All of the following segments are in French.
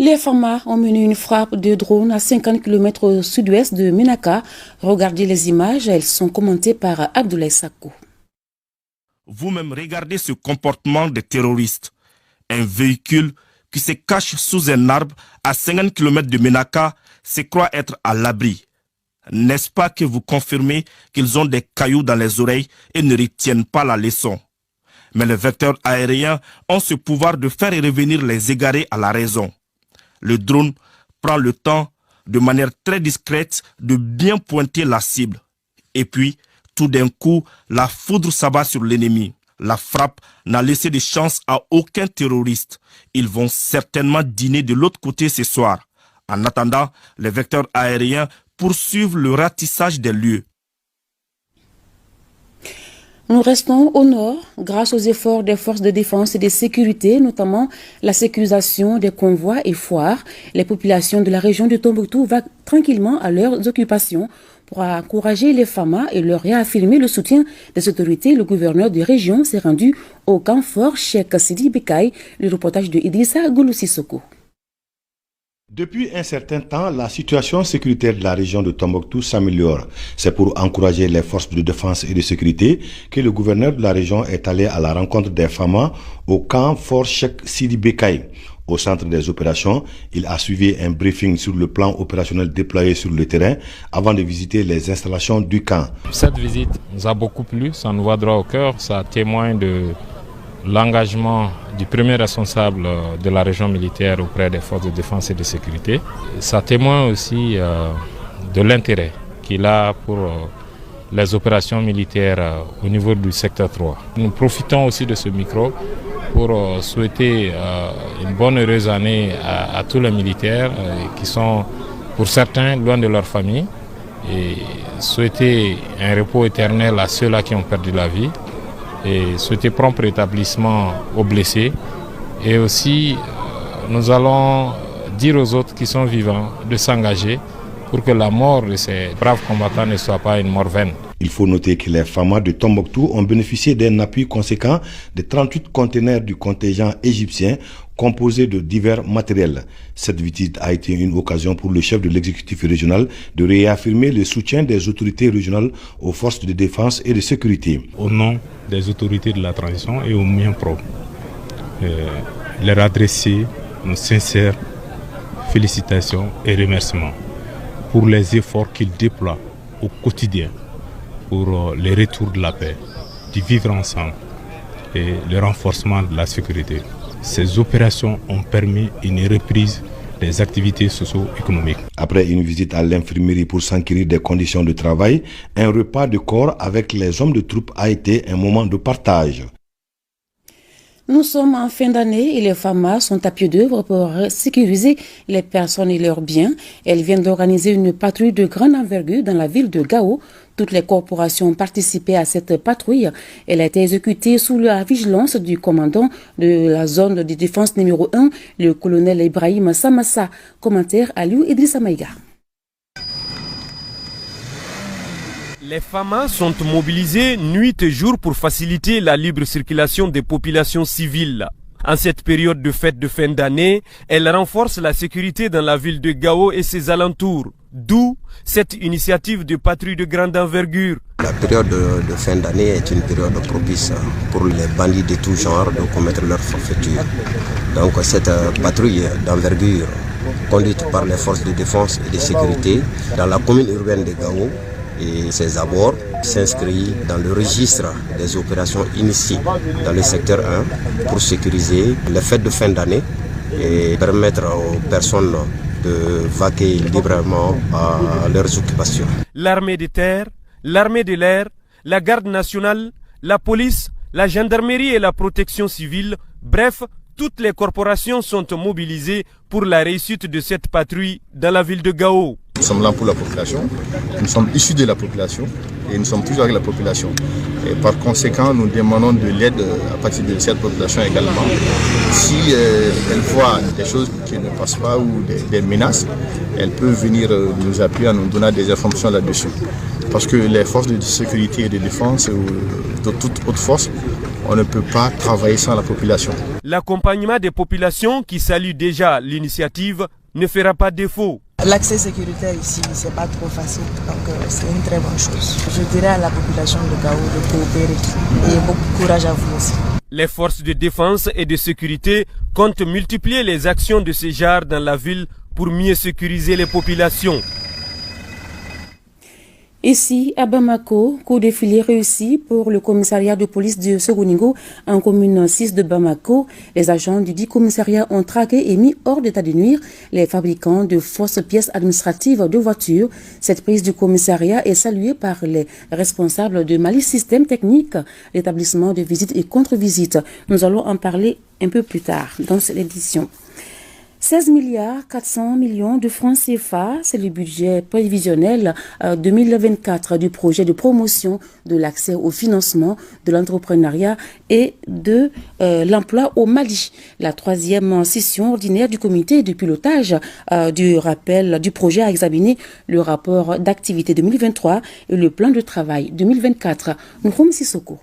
Les FAMA ont mené une frappe de drone à 50 km au sud-ouest de Ménaka. Regardez les images, elles sont commentées par Abdoulaye Sakou. Vous-même regardez ce comportement des terroristes. Un véhicule qui se cache sous un arbre à 50 km de Ménaka se croit être à l'abri. N'est-ce pas que vous confirmez qu'ils ont des cailloux dans les oreilles et ne retiennent pas la leçon? Mais les vecteurs aériens ont ce pouvoir de faire revenir les égarés à la raison. Le drone prend le temps, de manière très discrète, de bien pointer la cible. Et puis, tout d'un coup, la foudre s'abat sur l'ennemi. La frappe n'a laissé de chance à aucun terroriste. Ils vont certainement dîner de l'autre côté ce soir. En attendant, les vecteurs aériens poursuivent le ratissage des lieux. Nous restons au nord grâce aux efforts des forces de défense et de sécurité, notamment la sécurisation des convois et foires. Les populations de la région de Tombouctou vont tranquillement à leurs occupations. Pour encourager les FAMA et leur réaffirmer le soutien des autorités, le gouverneur de région s'est rendu au camp fort Cheikh Sidi Bekay. Le reportage de Idrissa Goulousissoko. Depuis un certain temps, la situation sécuritaire de la région de Tombouctou s'améliore. C'est pour encourager les forces de défense et de sécurité que le gouverneur de la région est allé à la rencontre des FAMA au camp fort Cheikh Sidi Bekay. Au centre des opérations, il a suivi un briefing sur le plan opérationnel déployé sur le terrain avant de visiter les installations du camp. Cette visite nous a beaucoup plu, ça nous va droit au cœur, ça témoigne de l'engagement du premier responsable de la région militaire auprès des forces de défense et de sécurité. Ça témoigne aussi de l'intérêt qu'il a pour les opérations militaires au niveau du secteur 3. Nous profitons aussi de ce micro pour souhaiter une bonne heureuse année à tous les militaires qui sont pour certains loin de leur famille et souhaiter un repos éternel à ceux-là qui ont perdu la vie et souhaiter prompt rétablissement aux blessés. Et aussi, nous allons dire aux autres qui sont vivants de s'engager pour que la mort de ces braves combattants ne soit pas une mort vaine. Il faut noter que les FAMA de Tombouctou ont bénéficié d'un appui conséquent de 38 conteneurs du contingent égyptien composé de divers matériels. Cette visite a été une occasion pour le chef de l'exécutif régional de réaffirmer le soutien des autorités régionales aux forces de défense et de sécurité. Au nom des autorités de la transition et aux miens propres, leur adresser nos sincères félicitations et remerciements pour les efforts qu'ils déploient au quotidien pour le retour de la paix, du vivre ensemble et le renforcement de la sécurité. Ces opérations ont permis une reprise des activités socio-économiques. Après une visite à l'infirmerie pour s'enquérir des conditions de travail, un repas de corps avec les hommes de troupe a été un moment de partage. Nous sommes en fin d'année et les FAMA sont à pied d'œuvre pour sécuriser les personnes et leurs biens. Elles viennent d'organiser une patrouille de grande envergure dans la ville de Gao. Toutes les corporations ont participé à cette patrouille. Elle a été exécutée sous la vigilance du commandant de la zone de défense numéro 1, le colonel Ibrahim Samassa. Commentaire Aliou Idrissa Maïga. Les FAMA sont mobilisés nuit et jour pour faciliter la libre circulation des populations civiles. En cette période de fête de fin d'année, elles renforcent la sécurité dans la ville de Gao et ses alentours. D'où cette initiative de patrouille de grande envergure. La période de fin d'année est une période propice pour les bandits de tout genre de commettre leur forfaiture. Donc cette patrouille d'envergure conduite par les forces de défense et de sécurité dans la commune urbaine de Gao et ses abords s'inscrit dans le registre des opérations initiées dans le secteur 1 pour sécuriser les fêtes de fin d'année et permettre aux personnes de vaquer librement à leurs occupations. L'armée de terre, l'armée de l'air, la garde nationale, la police, la gendarmerie et la protection civile, bref, toutes les corporations sont mobilisées pour la réussite de cette patrouille dans la ville de Gao. Nous sommes là pour la population, nous sommes issus de la population et nous sommes toujours avec la population. Et par conséquent, nous demandons de l'aide à partir de cette population également. Si elle voit des choses qui ne passent pas ou des menaces, elle peut venir nous appuyer en nous donnant des informations là-dessus. Parce que les forces de sécurité et de défense ou de toute autre force on ne peut pas travailler sans la population. L'accompagnement des populations qui saluent déjà l'initiative ne fera pas défaut. L'accès sécuritaire ici, c'est pas trop facile, donc c'est une très bonne chose. Je dirais à la population de Gao de coopérer et beaucoup de courage à vous aussi. Les forces de défense et de sécurité comptent multiplier les actions de ce genre dans la ville pour mieux sécuriser les populations. Ici, à Bamako, coup de filet réussi pour le commissariat de police de Sogoningo en commune 6 de Bamako. Les agents du dit commissariat ont traqué et mis hors d'état de nuire les fabricants de fausses pièces administratives de voitures. Cette prise du commissariat est saluée par les responsables de Mali Système Technique, l'établissement de visite et contre-visite. Nous allons en parler un peu plus tard dans cette édition. 16 milliards 400 millions de francs CFA, c'est le budget prévisionnel 2024 du projet de promotion de l'accès au financement de l'entrepreneuriat et de l'emploi au Mali. La troisième session ordinaire du comité de pilotage du rappel du projet a examiné le rapport d'activité 2023 et le plan de travail 2024. Nous sommes Sissoko.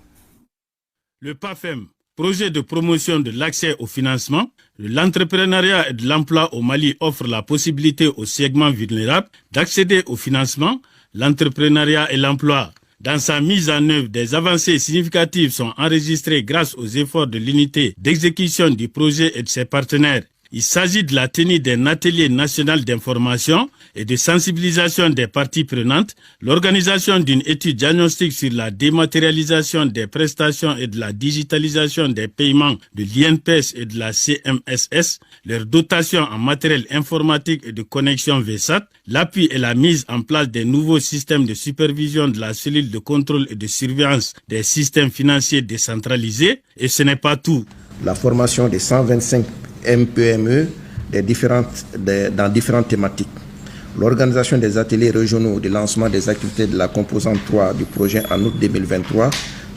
Le PAFEM, projet de promotion de l'accès au financement, de l'entrepreneuriat et de l'emploi au Mali, offre la possibilité aux segments vulnérables d'accéder au financement, l'entrepreneuriat et l'emploi. Dans sa mise en œuvre, des avancées significatives sont enregistrées grâce aux efforts de l'unité d'exécution du projet et de ses partenaires. Il s'agit de la tenue d'un atelier national d'information et de sensibilisation des parties prenantes, l'organisation d'une étude diagnostique sur la dématérialisation des prestations et de la digitalisation des paiements de l'INPS et de la CMSS, leur dotation en matériel informatique et de connexion VSAT, l'appui et la mise en place des nouveaux systèmes de supervision de la cellule de contrôle et de surveillance des systèmes financiers décentralisés. Et ce n'est pas tout. La formation des 125 MPME dans différentes thématiques. L'organisation des ateliers régionaux de lancement des activités de la composante 3 du projet en août 2023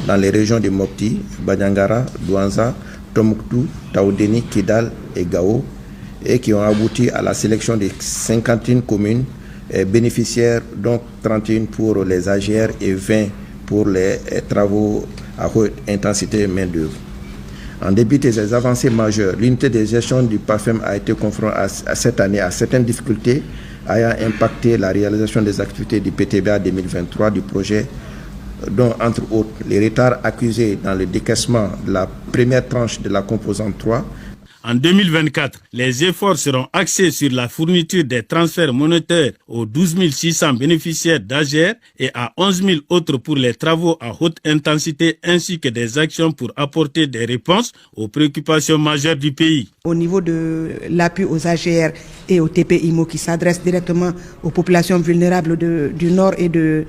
dans les régions de Mopti, Banyangara, Douanza, Tombouctou, Taoudéni, Kidal et Gao et qui ont abouti à la sélection de 51 communes bénéficiaires, dont 31 pour les AGR et 20 pour les travaux à haute intensité main-d'œuvre. En dépit de ces avancées majeures, l'unité de gestion du PAFEM a été confrontée à cette année à certaines difficultés ayant impacté la réalisation des activités du PTBA 2023 du projet, dont entre autres les retards accusés dans le décaissement de la première tranche de la composante 3. En 2024, les efforts seront axés sur la fourniture des transferts monétaires aux 12 600 bénéficiaires d'AGR et à 11 000 autres pour les travaux à haute intensité ainsi que des actions pour apporter des réponses aux préoccupations majeures du pays. Au niveau de l'appui aux AGR et aux TPIMO qui s'adressent directement aux populations vulnérables du nord et du